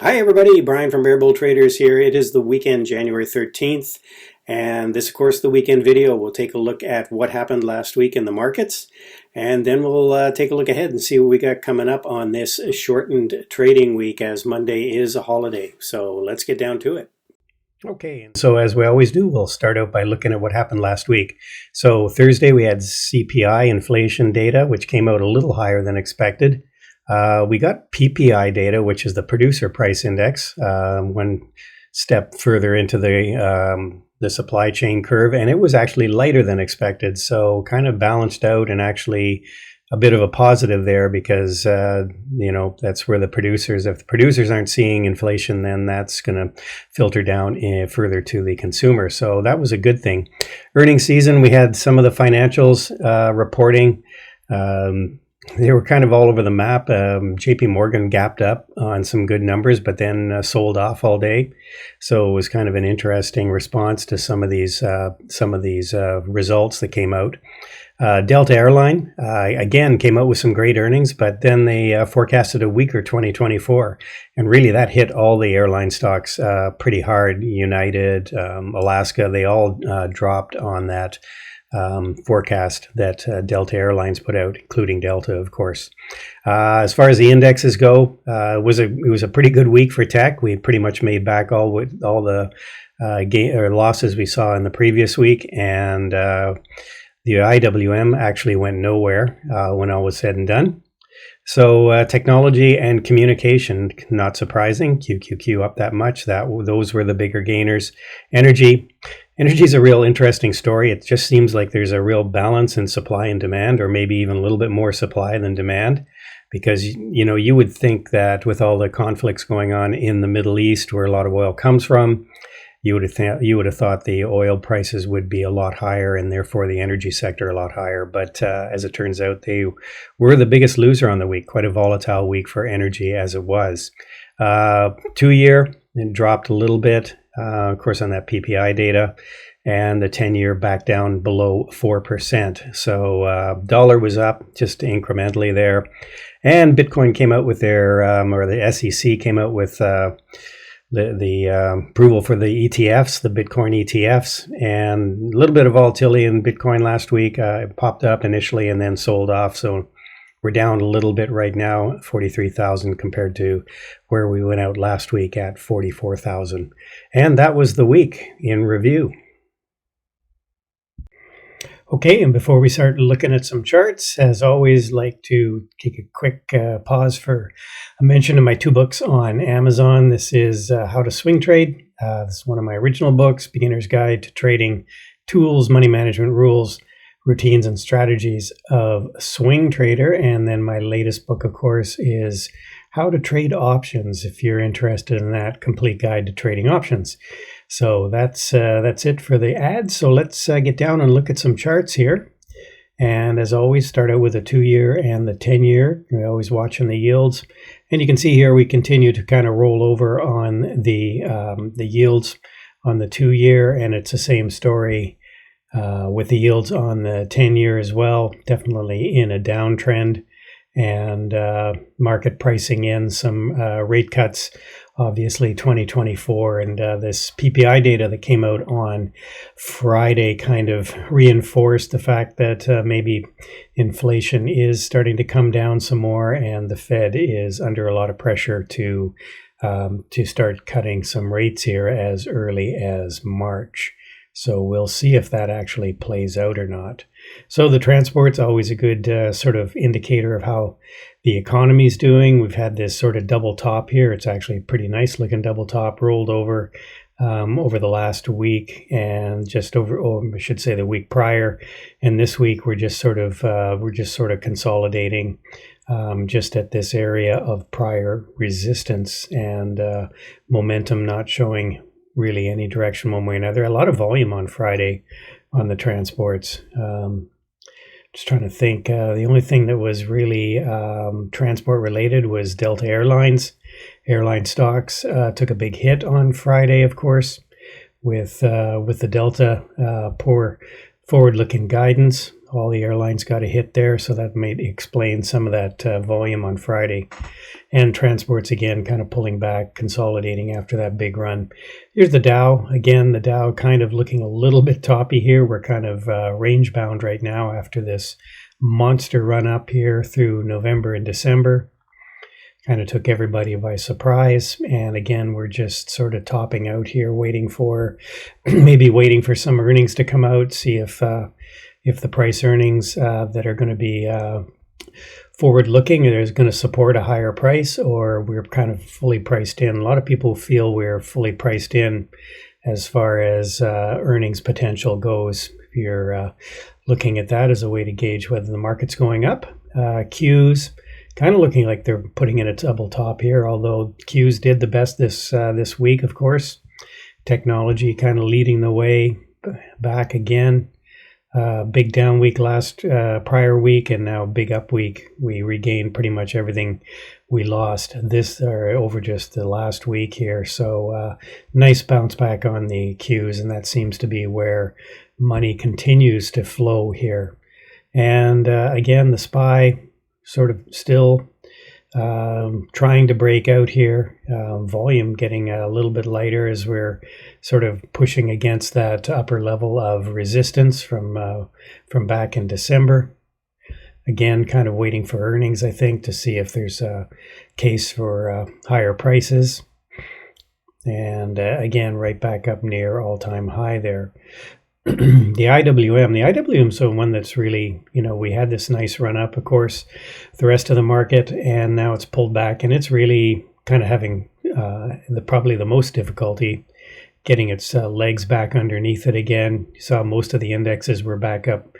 Hi everybody, Brian from Bear Bull Traders here. It is the weekend, January 13th, and this, of course, the weekend video. We'll take a look at what happened last week in the markets, and then we'll take a look ahead and see what we got coming up on this shortened trading week as Monday is a holiday. So let's get down to it. Okay, so as we always do, we'll start out by looking at what happened last week. So Thursday we had CPI inflation data, which came out a little higher than expected. We got PPI data, which is the producer price index, one step further into the supply chain curve, and it was actually lighter than expected. So kind of balanced out and actually a bit of a positive there because, that's where the producers, if the producers aren't seeing inflation, then that's going to filter down further to the consumer. So that was a good thing. Earnings season, we had some of the financials reporting. They were kind of all over the map. JP Morgan gapped up on some good numbers, but then sold off all day. So it was kind of an interesting response to some of these results that came out. Delta Airline, again, came out with some great earnings, but then they forecasted a weaker 2024. And really that hit all the airline stocks pretty hard. United, Alaska, they all dropped on that forecast that Delta Airlines put out, including Delta, of course. As far as the indexes go, it was a pretty good week for tech. We pretty much made back all the losses we saw in the previous week, and the IWM actually went nowhere when all was said and done. So technology and communication, not surprising. QQQ up that much. Those were the bigger gainers. Energy is a real interesting story. It just seems like there's a real balance in supply and demand, or maybe even a little bit more supply than demand, because you would think that with all the conflicts going on in the Middle East, where a lot of oil comes from, you would have thought the oil prices would be a lot higher, and therefore the energy sector a lot higher. But as it turns out, they were the biggest loser on the week. Quite a volatile week for energy as it was. 2-year, it dropped a little bit. Of course, on that PPI data, and the 10-year back down below 4%. So dollar was up just incrementally there. And Bitcoin came out with their, or the SEC came out with the approval for the ETFs, the Bitcoin ETFs, and a little bit of volatility in Bitcoin last week. It popped up initially and then sold off. So we're down a little bit right now, 43,000 compared to where we went out last week at 44,000. And that was the week in review. Okay, and before we start looking at some charts, as always, like to take a quick pause for a mention of my 2 books on Amazon. This is How to Swing Trade. This is one of my original books, Beginner's Guide to Trading Tools, Money Management Rules, Routines and Strategies of a Swing Trader. And then my latest book, of course, is How to Trade Options, if you're interested in that, Complete Guide to Trading Options. So that's it for the ads. So let's get down and look at some charts here. And as always, start out with a 2-year and the 10-year. We're always watching the yields. And you can see here we continue to kind of roll over on the yields on the 2-year, and it's the same story with the yields on the 10-year as well, definitely in a downtrend, and market pricing in some rate cuts, obviously 2024. And this PPI data that came out on Friday kind of reinforced the fact that maybe inflation is starting to come down some more, and the Fed is under a lot of pressure to start cutting some rates here as early as March. So we'll see if that actually plays out or not. So the transport's always a good sort of indicator of how the economy's doing. We've had this sort of double top here. It's actually a pretty nice looking double top rolled over the last week, and just I should say the week prior. And this week we're just sort of consolidating just at this area of prior resistance, and momentum not showing really any direction one way or another. A lot of volume on Friday on the transports. Just trying to think. The only thing that was really transport related was Delta Airlines. Airline stocks took a big hit on Friday, of course, with the Delta poor forward-looking guidance. All the airlines got a hit there, so that may explain some of that volume on Friday. And transports again kind of pulling back, consolidating after that big run. Here's the Dow. Again, the Dow kind of looking a little bit toppy here. We're kind of range bound right now after this monster run up here through November and December. Kind of took everybody by surprise. And again, we're just sort of topping out here, waiting for maybe waiting for some earnings to come out, see if the price earnings that are going to be forward looking is going to support a higher price, or we're kind of fully priced in. A lot of people feel we're fully priced in as far as earnings potential goes. If you're looking at that as a way to gauge whether the market's going up. Qs kind of looking like they're putting in a double top here, although Qs did the best this week, of course. Technology kind of leading the way back again. Big down week prior week, and now big up week. We regained pretty much everything we lost over just the last week here. So nice bounce back on the Qs, and that seems to be where money continues to flow here. And again, the SPY sort of still trying to break out here. Volume getting a little bit lighter as we're sort of pushing against that upper level of resistance from back in December. Again, kind of waiting for earnings, I think, to see if there's a case for higher prices. And again, right back up near all-time high there. The IWM is the one that's really, we had this nice run up, of course, the rest of the market, and now it's pulled back, and it's really kind of having probably the most difficulty getting its legs back underneath it again. You saw most of the indexes were back up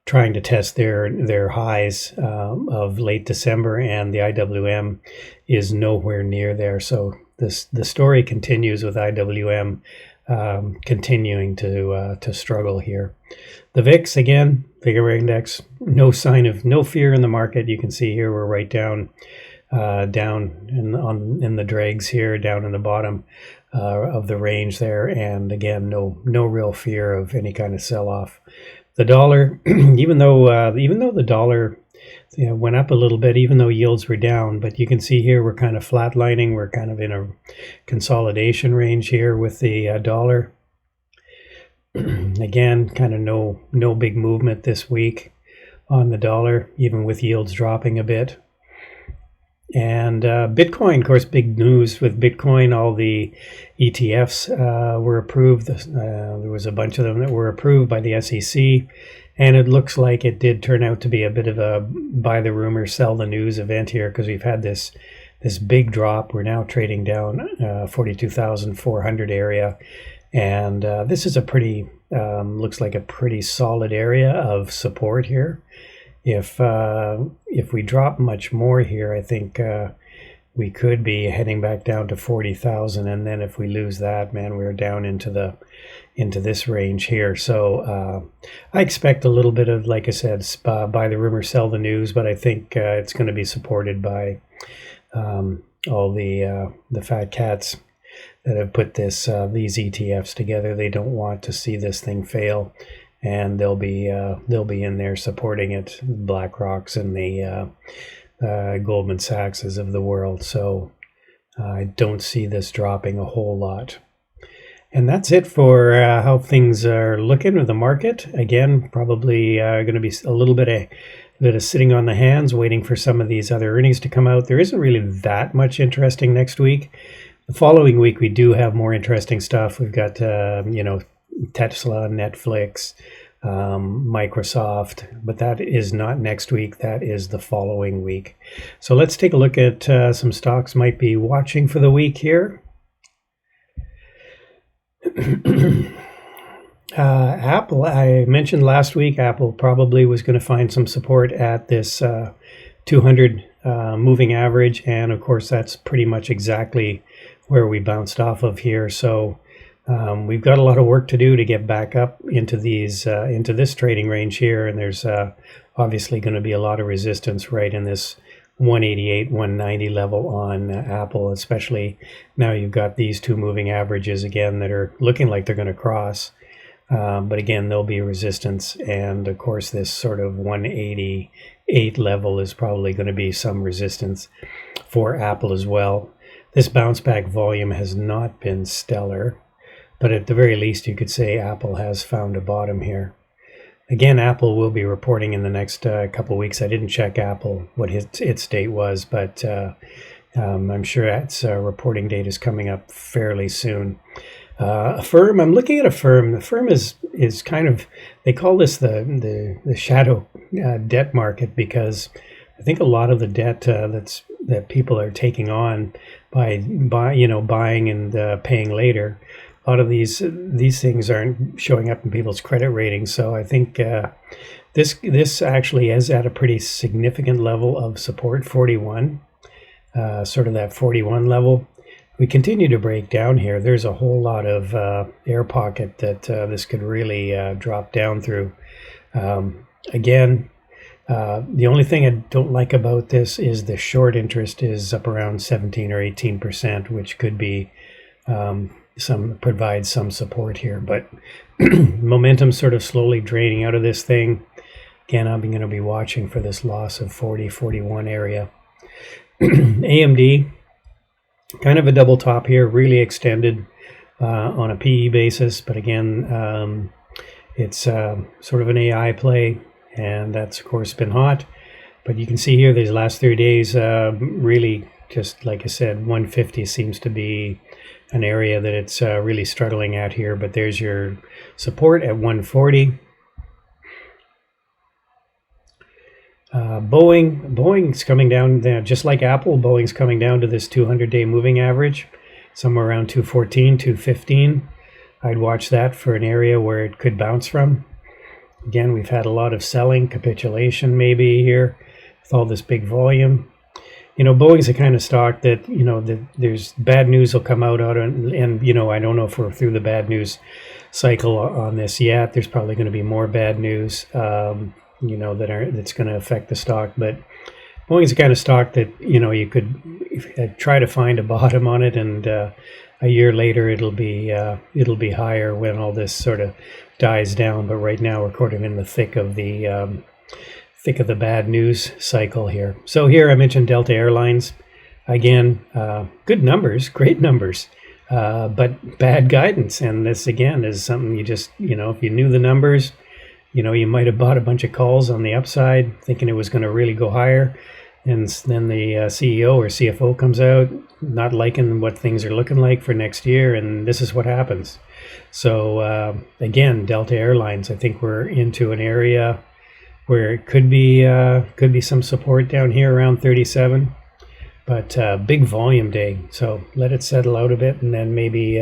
trying to test their highs of late December, and the IWM is nowhere near there. So the story continues with IWM continuing to struggle here. The VIX again, Vigor Index, no fear in the market. You can see here we're right down in the dregs here, down in the bottom of the range there, and again, no real fear of any kind of sell-off. The dollar, even though the dollar went up a little bit, even though yields were down, but you can see here we're kind of flatlining. We're kind of in a consolidation range here with the dollar. Again, kind of no big movement this week on the dollar, even with yields dropping a bit. And Bitcoin, of course, big news with Bitcoin. All the ETFs were approved. There was a bunch of them that were approved by the SEC. And it looks like it did turn out to be a bit of a buy the rumor, sell the news event here, because we've had this big drop. We're now trading down 42,400 area. And this is a pretty, looks like a pretty solid area of support here. If we drop much more here, I think we could be heading back down to 40,000, and then if we lose that, man, we're down into this range here. So I expect a little bit of, like I said, buy the rumor, sell the news, but I think it's going to be supported by all the fat cats that have put these ETFs together. They don't want to see this thing fail. And they'll be in there supporting it, BlackRock's and the Goldman Sachs's of the world. So I don't see this dropping a whole lot. And that's it for how things are looking with the market. Again, probably going to be a little bit of sitting on the hands, waiting for some of these other earnings to come out. There isn't really that much interesting next week. The following week, we do have more interesting stuff. We've got, Tesla, Netflix, Microsoft, but that is not next week. That is the following week. So let's take a look at some stocks might be watching for the week here. Apple, I mentioned last week, Apple probably was going to find some support at this 200 moving average, and of course that's pretty much exactly where we bounced off of here. So we've got a lot of work to do to get back up into into this trading range here, and there's obviously going to be a lot of resistance right in this 188, 190 level on Apple, especially now you've got these two moving averages again that are looking like they're going to cross. But again, there'll be resistance. And of course, this sort of 188 level is probably going to be some resistance for Apple as well. This bounce back volume has not been stellar, but at the very least, you could say Apple has found a bottom here. Again, Apple will be reporting in the next couple of weeks. I didn't check Apple, what its date was, but I'm sure its reporting date is coming up fairly soon. Affirm, I'm looking at Affirm. Affirm is kind of, they call this the shadow debt market, because I think a lot of the debt that people are taking on by buying and paying later, a lot of these things aren't showing up in people's credit ratings. So I think this actually is at a pretty significant level of support, 41, sort of that 41 level. We continue to break down here. There's a whole lot of air pocket that this could really drop down through. Again, the only thing I don't like about this is the short interest is up around 17 or 18%, which could be provide some support here. But momentum sort of slowly draining out of this thing. Again, I'm going to be watching for this loss of 40, 41 area. AMD, kind of a double top here, really extended on a PE basis. But again, it's sort of an AI play, and that's, of course, been hot. But you can see here, these last 3 days, really just, like I said, 150 seems to be an area that it's really struggling at here. But there's your support at 140. Boeing's coming down, just like Apple. Boeing's coming down to this 200-day moving average, somewhere around 214, 215. I'd watch that for an area where it could bounce from. Again, we've had a lot of selling, capitulation maybe here with all this big volume. Boeing's the kind of stock that, that there's bad news will come out and I don't know if we're through the bad news cycle on this yet. There's probably going to be more bad news, that's going to affect the stock. But Boeing's the kind of stock that, you could try to find a bottom on it, and a year later it'll be higher when all this sort of dies down. But right now we're kind of in the thick of the bad news cycle here. So here I mentioned Delta Airlines. Again, good numbers, great numbers, but bad guidance. And this, again, is something you just, if you knew the numbers, you might have bought a bunch of calls on the upside thinking it was going to really go higher. And then the CEO or CFO comes out not liking what things are looking like for next year. And this is what happens. So again, Delta Airlines, I think we're into an area where it could be some support down here around 37, but big volume day. So let it settle out a bit, and then maybe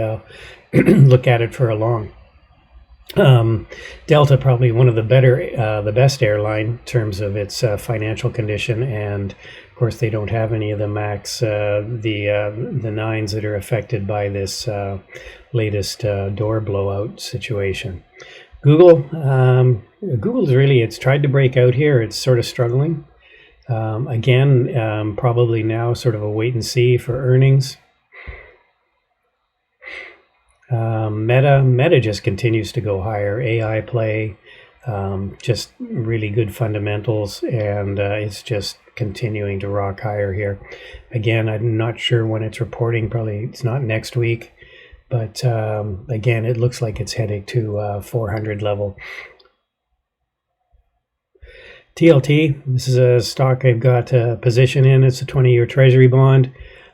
look at it for a long. Delta, probably one of the best airline in terms of its financial condition, and of course they don't have any of the MAX, the nines that are affected by this latest door blowout situation. Google's really, it's tried to break out here. It's sort of struggling. Again, probably now sort of a wait and see for earnings. Meta just continues to go higher. AI play, just really good fundamentals, and it's just continuing to rock higher here. Again, I'm not sure when it's reporting. Probably it's not next week. But again, it looks like it's heading to 400 level. TLT, this is a stock I've got a position in. It's a 20-year treasury bond.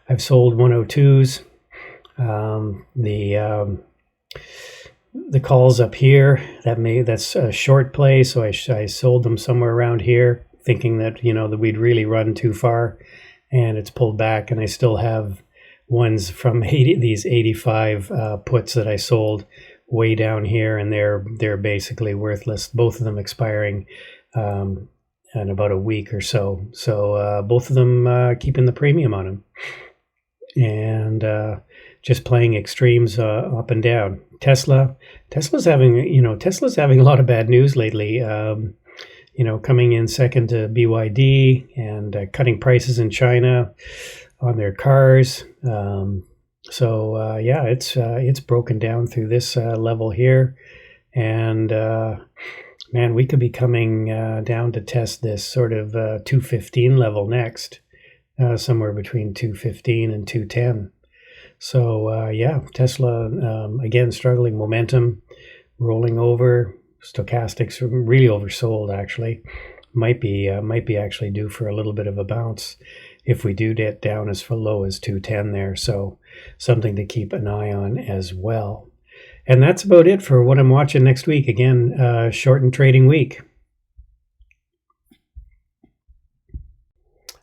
I've sold 102s. The calls up here, that's a short play, so I sold them somewhere around here, thinking that that we'd really run too far, and it's pulled back, and I still have ones from these 85 puts that I sold way down here, and they're basically worthless. Both of them expiring in about a week or so. So both of them keeping the premium on them, and just playing extremes up and down. Tesla's having a lot of bad news lately. Coming in second to BYD and cutting prices in China on their cars. It's broken down through this level here. And man, we could be coming down to test this sort of 215 level next, somewhere between 215 and 210. So yeah, Tesla again struggling, momentum rolling over. Stochastics are really oversold actually. Might be actually due for a little bit of a bounce if we do get down as low as 210 there. So something to keep an eye on as well. And that's about it for what I'm watching next week. Again, shortened trading week.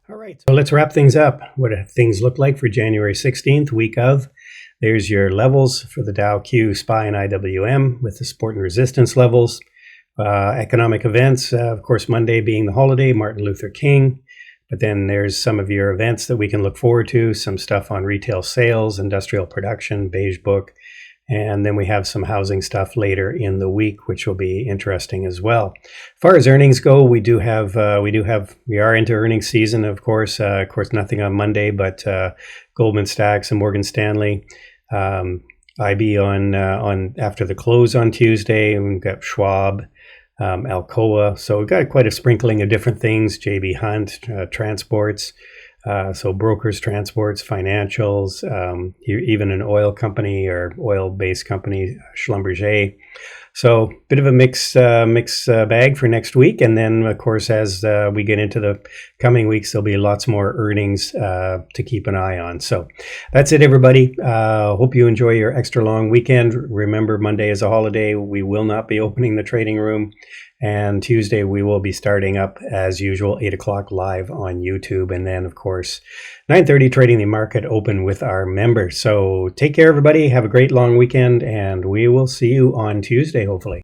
All right, so let's wrap things up. What do things look like for January 16th, week of? There's your levels for the Dow, Q, SPY, and IWM with the support and resistance levels. Economic events, of course, Monday being the holiday, Martin Luther King. But then there's some of your events that we can look forward to, some stuff on retail sales, industrial production, Beige Book. And then we have some housing stuff later in the week, which will be interesting as well. As far as earnings go, we are into earnings season, of course. Nothing on Monday, but Goldman Sachs and Morgan Stanley. IB on after the close on Tuesday, and we've got Schwab, Alcoa. So we've got quite a sprinkling of different things. JB Hunt, transports. So brokers, transports, financials, even an oil company or oil-based company, Schlumberger. So bit of a mix bag for next week. And then, of course, as we get into the coming weeks, there'll be lots more earnings to keep an eye on. So that's it, everybody. Hope you enjoy your extra long weekend. Remember, Monday is a holiday. We will not be opening the trading room. And Tuesday, we will be starting up as usual, 8 o'clock live on YouTube. And then, of course, 9:30 trading the market open with our members. So take care, everybody. Have a great long weekend, and we will see you on Tuesday, hopefully.